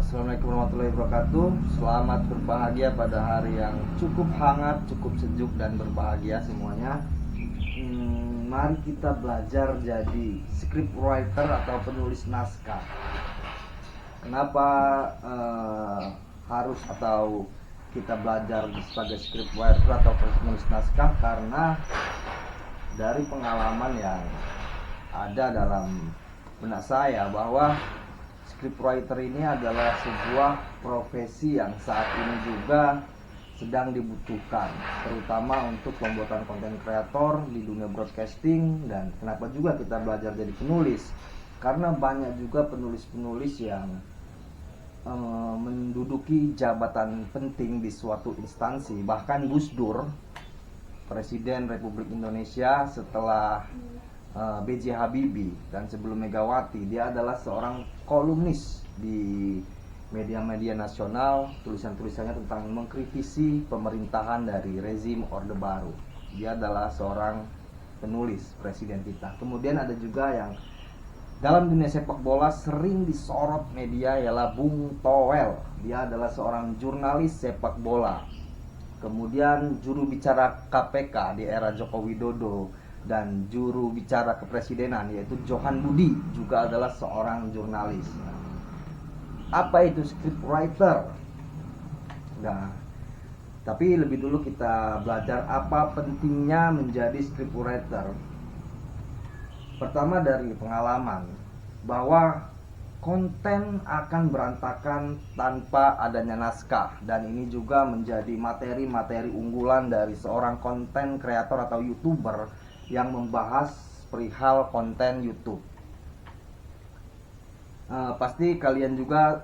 Assalamualaikum warahmatullahi wabarakatuh. Selamat berbahagia pada hari yang cukup hangat, cukup sejuk dan berbahagia semuanya. Mari kita belajar jadi script writer atau penulis naskah. Kenapa harus atau kita belajar sebagai script writer atau penulis naskah? Karena dari pengalaman yang ada dalam benak saya bahwa scriptwriter ini adalah sebuah profesi yang saat ini juga sedang dibutuhkan, terutama untuk pembuatan konten kreator di dunia broadcasting. Dan kenapa juga kita belajar jadi penulis? Karena banyak juga penulis-penulis yang menduduki jabatan penting di suatu instansi. Bahkan Gus Dur, Presiden Republik Indonesia setelah B.J. Habibie dan sebelum Megawati, dia adalah seorang kolumnis di media-media nasional. Tulisan-tulisannya tentang mengkritisi pemerintahan dari rezim Orde Baru. Dia adalah seorang penulis presiden kita. Kemudian ada juga yang dalam dunia sepak bola sering disorot media, ialah Bung Toel. Dia adalah seorang jurnalis sepak bola. Kemudian juru bicara KPK di era Joko Widodo dan juru bicara kepresidenan yaitu Johan Budi juga adalah seorang jurnalis. Apa itu scriptwriter? Nah, tapi lebih dulu kita belajar apa pentingnya menjadi scriptwriter. Pertama dari pengalaman bahwa konten akan berantakan tanpa adanya naskah, dan ini juga menjadi materi-materi unggulan dari seorang konten kreator atau YouTuber yang membahas perihal konten YouTube. Pasti kalian juga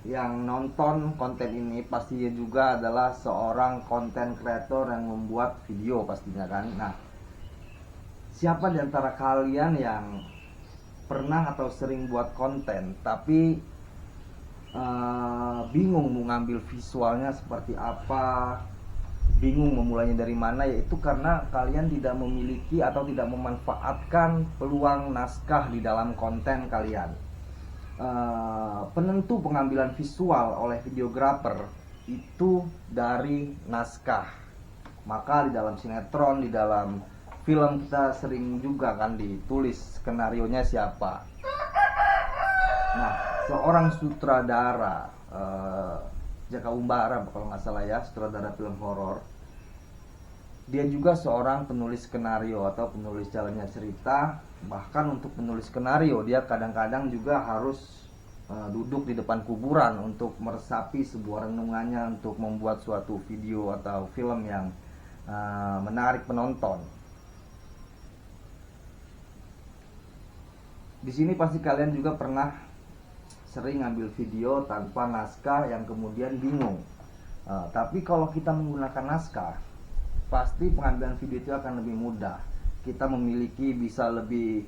yang nonton konten ini pastinya juga adalah seorang konten kreator yang membuat video pastinya kan. Nah, siapa di antara kalian yang pernah atau sering buat konten tapi bingung mau ngambil visualnya seperti apa, bingung memulainya dari mana? Yaitu karena kalian tidak memiliki atau tidak memanfaatkan peluang naskah di dalam konten kalian. Penentu pengambilan visual oleh videografer itu dari naskah. Maka di dalam sinetron, di dalam film kita sering juga kan ditulis skenarionya siapa. Nah, seorang sutradara Jaka Umbara kalau nggak salah ya, sutradara film horor. Dia juga seorang penulis skenario atau penulis jalannya cerita. Bahkan untuk penulis skenario dia kadang-kadang juga harus duduk di depan kuburan untuk meresapi sebuah renungannya untuk membuat suatu video atau film yang menarik penonton. Di sini pasti kalian juga pernah sering ngambil video tanpa naskah yang kemudian bingung. Tapi kalau kita menggunakan naskah, pasti pengambilan video itu akan lebih mudah. Kita memiliki bisa lebih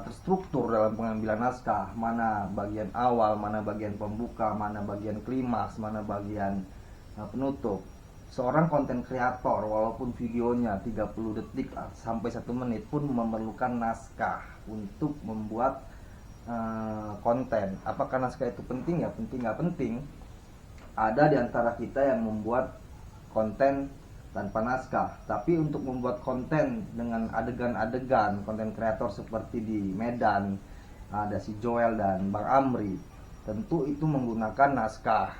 terstruktur dalam pengambilan naskah. Mana bagian awal, mana bagian pembuka, mana bagian klimaks, mana bagian penutup. Seorang konten kreator walaupun videonya 30 detik sampai 1 menit pun memerlukan naskah untuk membuat konten. Apakah naskah itu penting? Ya penting, nggak penting. Ada di antara kita yang membuat konten tanpa naskah, tapi untuk membuat konten dengan adegan-adegan, konten kreator seperti di Medan ada si Joel dan Bang Amri, tentu itu menggunakan naskah.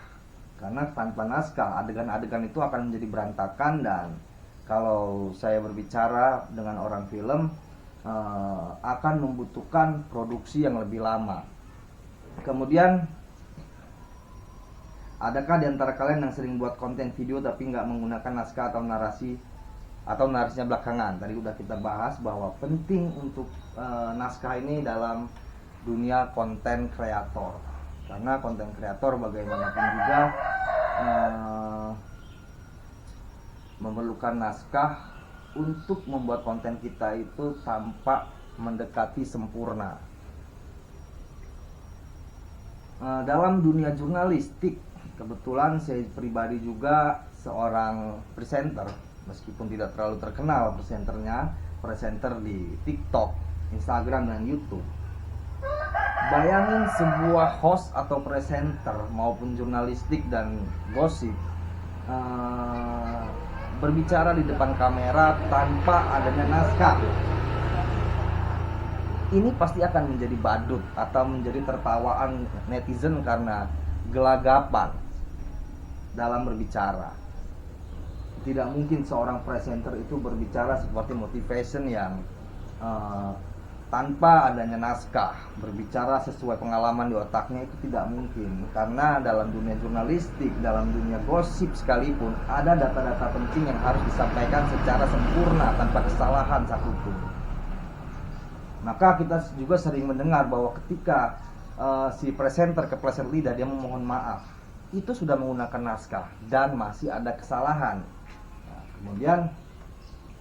Karena tanpa naskah adegan-adegan itu akan menjadi berantakan. Dan kalau saya berbicara dengan orang film, akan membutuhkan produksi yang lebih lama. Kemudian, adakah di antara kalian yang sering buat konten video tapi nggak menggunakan naskah atau narasi, atau narasinya belakangan? Tadi udah kita bahas bahwa penting untuk naskah ini dalam dunia konten kreator. Karena konten kreator bagaimanapun juga memerlukan naskah untuk membuat konten kita itu tampak mendekati sempurna. Dalam dunia jurnalistik, kebetulan saya pribadi juga seorang presenter, meskipun tidak terlalu terkenal presenternya, presenter di TikTok, Instagram, dan YouTube. Bayangin sebuah host atau presenter maupun jurnalistik dan gosip berbicara di depan kamera tanpa adanya naskah. Ini pasti akan menjadi badut atau menjadi tertawaan netizen karena gelagapan dalam berbicara. Tidak mungkin seorang presenter itu berbicara seperti motivation yang tanpa adanya naskah, berbicara sesuai pengalaman di otaknya, itu tidak mungkin. Karena dalam dunia jurnalistik, dalam dunia gosip sekalipun, ada data-data penting yang harus disampaikan secara sempurna tanpa kesalahan satupun. Maka kita juga sering mendengar bahwa ketika si presenter kepleset lidah, dia memohon maaf, itu sudah menggunakan naskah dan masih ada kesalahan. Nah, kemudian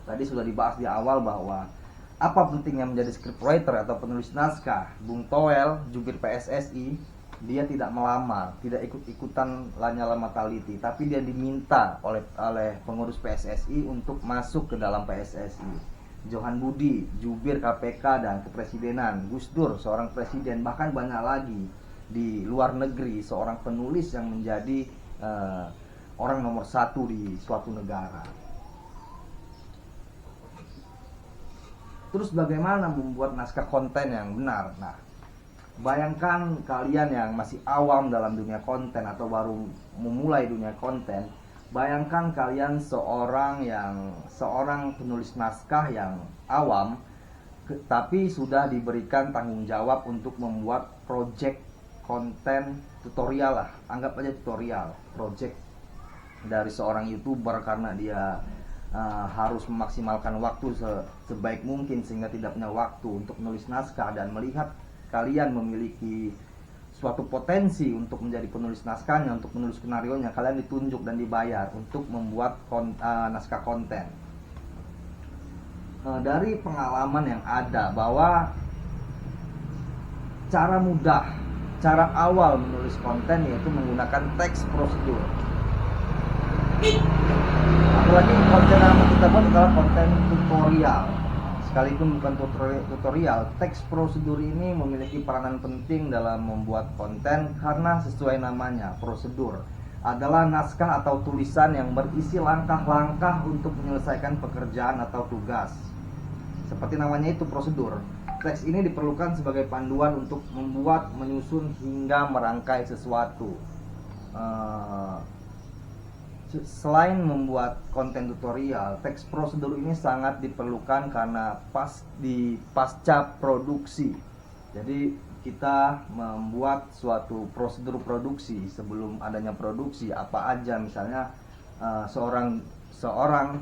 tadi sudah dibahas di awal bahwa apa pentingnya menjadi scriptwriter atau penulis naskah. Bung Toel, jubir PSSI, dia tidak melamar, tidak ikut-ikutan Lanyala Mataliti, tapi dia diminta oleh pengurus PSSI untuk masuk ke dalam PSSI. Johan Budi, jubir KPK dan kepresidenan. Gus Dur, seorang presiden, bahkan banyak lagi di luar negeri, seorang penulis yang menjadi orang nomor satu di suatu negara. Terus bagaimana membuat naskah konten yang benar? Nah, bayangkan kalian yang masih awam dalam dunia konten atau baru memulai dunia konten. Bayangkan kalian seorang penulis naskah yang awam, tapi sudah diberikan tanggung jawab untuk membuat project konten tutorial lah. Anggap aja tutorial, project dari seorang YouTuber karena dia harus memaksimalkan waktu sebaik mungkin sehingga tidak punya waktu untuk menulis naskah, dan melihat kalian memiliki suatu potensi untuk menjadi penulis naskahnya, untuk menulis skenarionya, kalian ditunjuk dan dibayar untuk membuat naskah konten. Dari pengalaman yang ada bahwa cara awal menulis konten yaitu menggunakan teks prosedur. Apalagi konten yang kita buat adalah konten tutorial. Sekalipun bukan tutorial, teks prosedur ini memiliki peranan penting dalam membuat konten karena sesuai namanya, prosedur adalah naskah atau tulisan yang berisi langkah-langkah untuk menyelesaikan pekerjaan atau tugas. Seperti namanya itu, prosedur. Teks ini diperlukan sebagai panduan untuk membuat, menyusun hingga merangkai sesuatu. Selain membuat konten tutorial, teks prosedur ini sangat diperlukan karena pasca produksi. Jadi kita membuat suatu prosedur produksi sebelum adanya produksi. Apa aja, misalnya seorang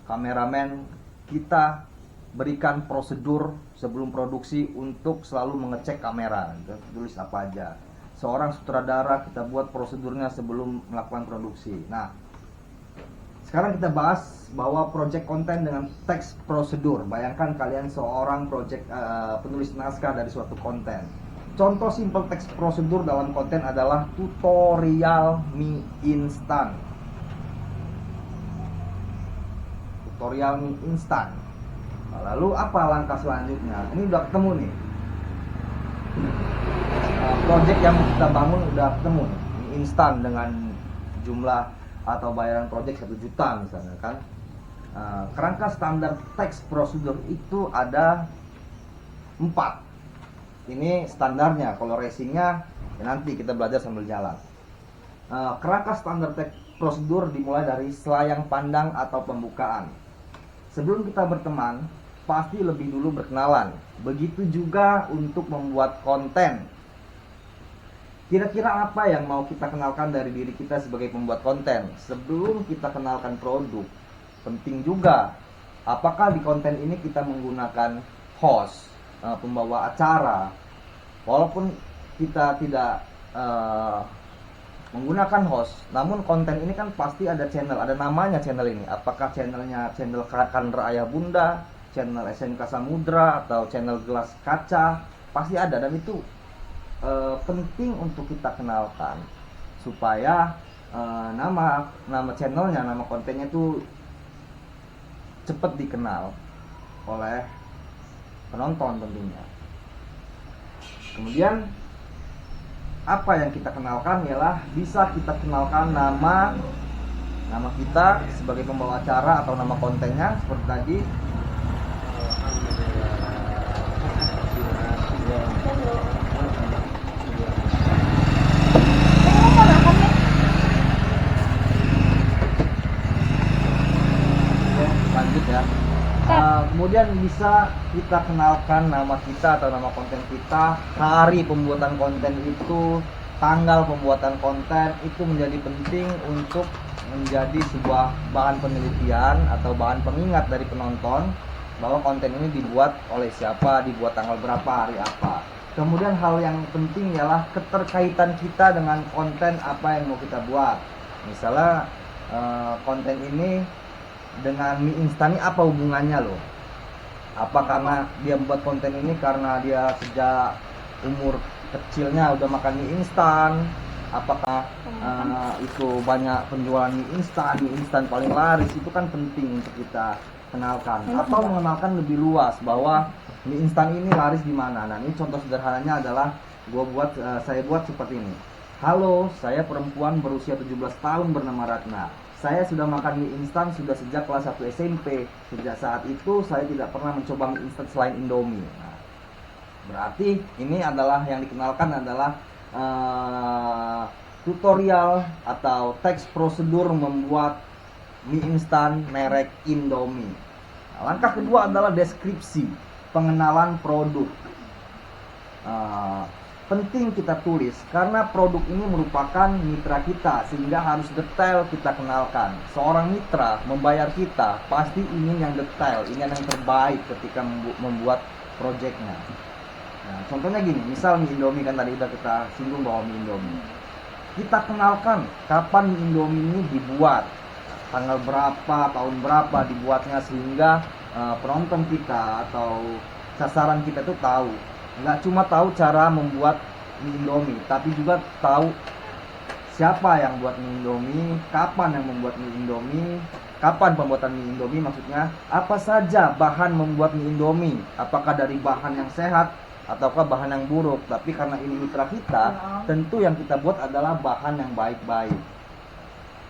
kameramen, kita berikan prosedur sebelum produksi untuk selalu mengecek kamera, tulis apa aja. Seorang sutradara, kita buat prosedurnya sebelum melakukan produksi. Nah, sekarang kita bahas bahwa project konten dengan teks prosedur. Bayangkan kalian seorang penulis naskah dari suatu konten. Contoh simple teks prosedur dalam konten adalah tutorial mie instan. Tutorial mie instan. Lalu apa langkah selanjutnya? Ini udah ketemu nih. Project yang kita bangun udah ketemu nih. Mie instan dengan jumlah atau bayaran project 1 juta misalnya kan. Kerangka standar teks prosedur itu ada 4. Ini standarnya. Kalau racingnya ya nanti kita belajar sambil jalan. Kerangka standar teks prosedur dimulai dari selayang pandang atau pembukaan. Sebelum kita berteman, pasti lebih dulu berkenalan. Begitu juga untuk membuat konten. Kira-kira apa yang mau kita kenalkan dari diri kita sebagai pembuat konten? Sebelum kita kenalkan produk, penting juga apakah di konten ini kita menggunakan host, pembawa acara. Walaupun kita tidak menggunakan host, namun konten ini kan pasti ada channel, ada namanya channel ini. Apakah channelnya channel Kandra Ayah Bunda, channel SMK Samudra, atau channel Gelas Kaca, pasti ada. Dan itu penting untuk kita kenalkan supaya nama channelnya, nama kontennya itu cepat dikenal oleh penonton tentunya. Kemudian apa yang kita kenalkan ialah bisa kita kenalkan nama kita sebagai pembawa acara atau nama kontennya seperti tadi. Lanjut ya. Kemudian bisa kita kenalkan nama kita atau nama konten kita, hari pembuatan konten itu, tanggal pembuatan konten itu menjadi penting untuk menjadi sebuah bahan penelitian atau bahan pengingat dari penonton bahwa konten ini dibuat oleh siapa, dibuat tanggal berapa, hari apa. Kemudian hal yang penting ialah keterkaitan kita dengan konten apa yang mau kita buat. Misalnya konten ini dengan mie instan ini apa hubungannya loh? Apa karena dia membuat konten ini karena dia sejak umur kecilnya udah makan mie instan? Apakah itu banyak penjualan mie instan paling laris? Itu kan penting untuk kita kenalkan. Atau mengenalkan lebih luas bahwa mie instan ini laris di mana. Nah, ini contoh sederhananya adalah saya buat seperti ini. Halo, saya perempuan berusia 17 tahun bernama Ratna. Saya sudah makan mie instan sudah sejak kelas 1 SMP. Sejak saat itu saya tidak pernah mencoba mie instan selain Indomie. Nah, berarti ini adalah yang dikenalkan adalah tutorial atau teks prosedur membuat mie instan merek Indomie. Nah, langkah kedua adalah deskripsi, pengenalan produk. Penting kita tulis karena produk ini merupakan mitra kita sehingga harus detail kita kenalkan. Seorang mitra membayar kita pasti ingin yang detail, ingin yang terbaik ketika membuat proyeknya. Nah, contohnya gini, misal mie Indomie kan tadi udah kita singgung bahwa mie Indomie. Kita kenalkan kapan mie Indomie ini dibuat, tanggal berapa, tahun berapa dibuatnya sehingga penonton kita atau sasaran kita tuh tahu. Nggak cuma tahu cara membuat mie Indomie, tapi juga tahu siapa yang buat mie Indomie, kapan yang membuat mie Indomie, kapan pembuatan mie Indomie maksudnya, apa saja bahan membuat mie Indomie, apakah dari bahan yang sehat ataukah bahan yang buruk. Tapi karena ini mitra kita, tentu yang kita buat adalah bahan yang baik-baik.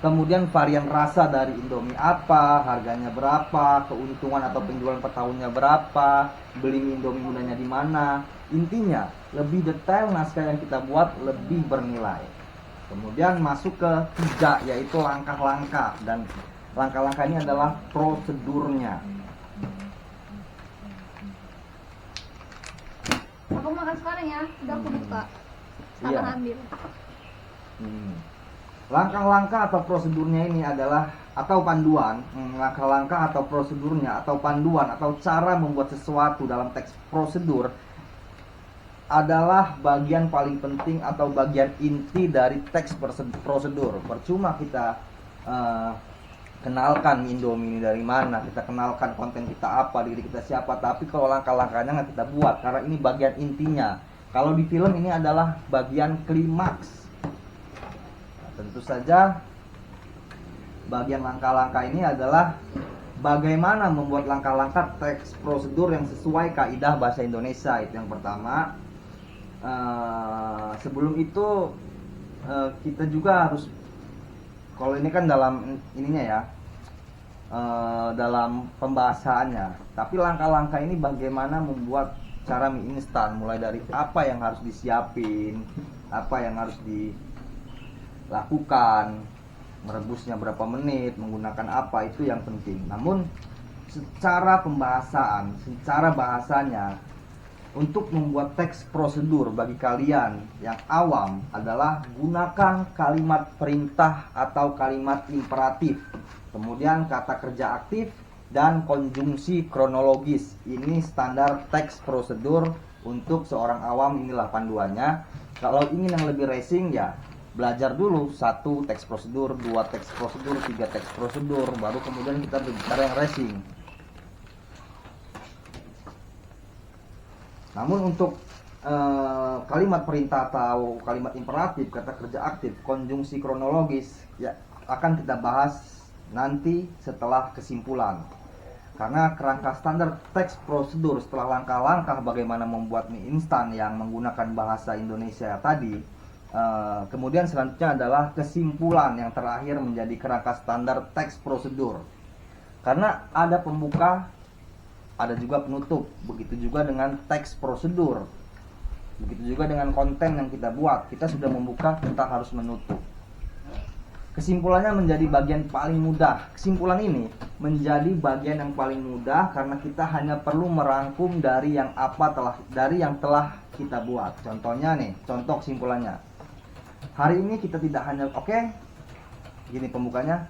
Kemudian varian rasa dari Indomie apa, harganya berapa, keuntungan atau penjualan per tahunnya berapa, beli mie Indomie mudahnya di mana. Intinya, lebih detail naskah yang kita buat lebih bernilai. Kemudian masuk ke 3, yaitu langkah-langkah. Dan langkah-langkah ini adalah prosedurnya. Aku makan sekarang ya, udah aku buka. Iya. Ambil. Langkah-langkah atau prosedurnya ini adalah atau panduan, langkah-langkah atau prosedurnya atau panduan atau cara membuat sesuatu dalam teks prosedur adalah bagian paling penting atau bagian inti dari teks prosedur. Percuma kita kenalkan Indomie ini dari mana, kita kenalkan konten kita apa, diri kita siapa, tapi kalau langkah-langkahnya nggak kita buat karena ini bagian intinya. Kalau di film ini adalah bagian klimaks. Tentu saja bagian langkah-langkah ini adalah bagaimana membuat langkah-langkah teks prosedur yang sesuai kaidah bahasa Indonesia. Itu yang pertama. Sebelum itu kita juga harus, kalau ini kan dalam ininya ya, dalam pembahasannya. Tapi langkah-langkah ini bagaimana membuat cara mie instan, mulai dari apa yang harus disiapin, apa yang harus lakukan, merebusnya berapa menit, menggunakan apa, itu yang penting. Namun secara pembahasan, secara bahasanya, untuk membuat teks prosedur bagi kalian yang awam adalah gunakan kalimat perintah atau kalimat imperatif, kemudian kata kerja aktif dan konjungsi kronologis. Ini standar teks prosedur untuk seorang awam, inilah panduannya. Kalau ingin yang lebih racing ya belajar dulu 1 teks prosedur, 2 teks prosedur, 3 teks prosedur, baru kemudian kita berbicara yang racing. Namun untuk kalimat perintah atau kalimat imperatif, kata kerja aktif, konjungsi kronologis ya akan kita bahas nanti setelah kesimpulan. Karena kerangka standar teks prosedur setelah langkah-langkah bagaimana membuat mie instan yang menggunakan bahasa Indonesia tadi, kemudian selanjutnya adalah kesimpulan yang terakhir menjadi kerangka standar teks prosedur. Karena ada pembuka, ada juga penutup. Begitu juga dengan teks prosedur. Begitu juga dengan konten yang kita buat. Kita sudah membuka, kita harus menutup. Kesimpulannya menjadi bagian paling mudah. Kesimpulan ini menjadi bagian yang paling mudah karena kita hanya perlu merangkum dari yang telah kita buat. Contohnya nih, contoh kesimpulannya. Hari ini kita tidak hanya gini pembukanya.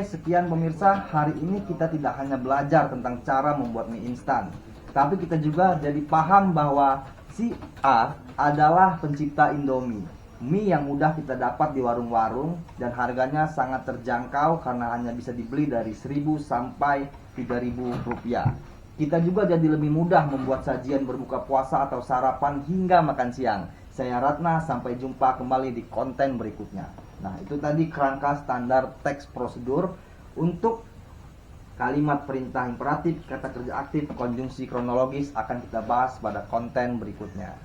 Sekian pemirsa, hari ini kita tidak hanya belajar tentang cara membuat mie instan, tapi kita juga jadi paham bahwa si A adalah pencipta Indomie. Mie yang mudah kita dapat di warung-warung dan harganya sangat terjangkau karena hanya bisa dibeli dari 1.000 sampai 3.000 rupiah. Kita juga jadi lebih mudah membuat sajian berbuka puasa atau sarapan hingga makan siang. Saya Ratna, sampai jumpa kembali di konten berikutnya. Nah, itu tadi kerangka standar teks prosedur untuk kalimat perintah imperatif, kata kerja aktif, konjungsi kronologis akan kita bahas pada konten berikutnya.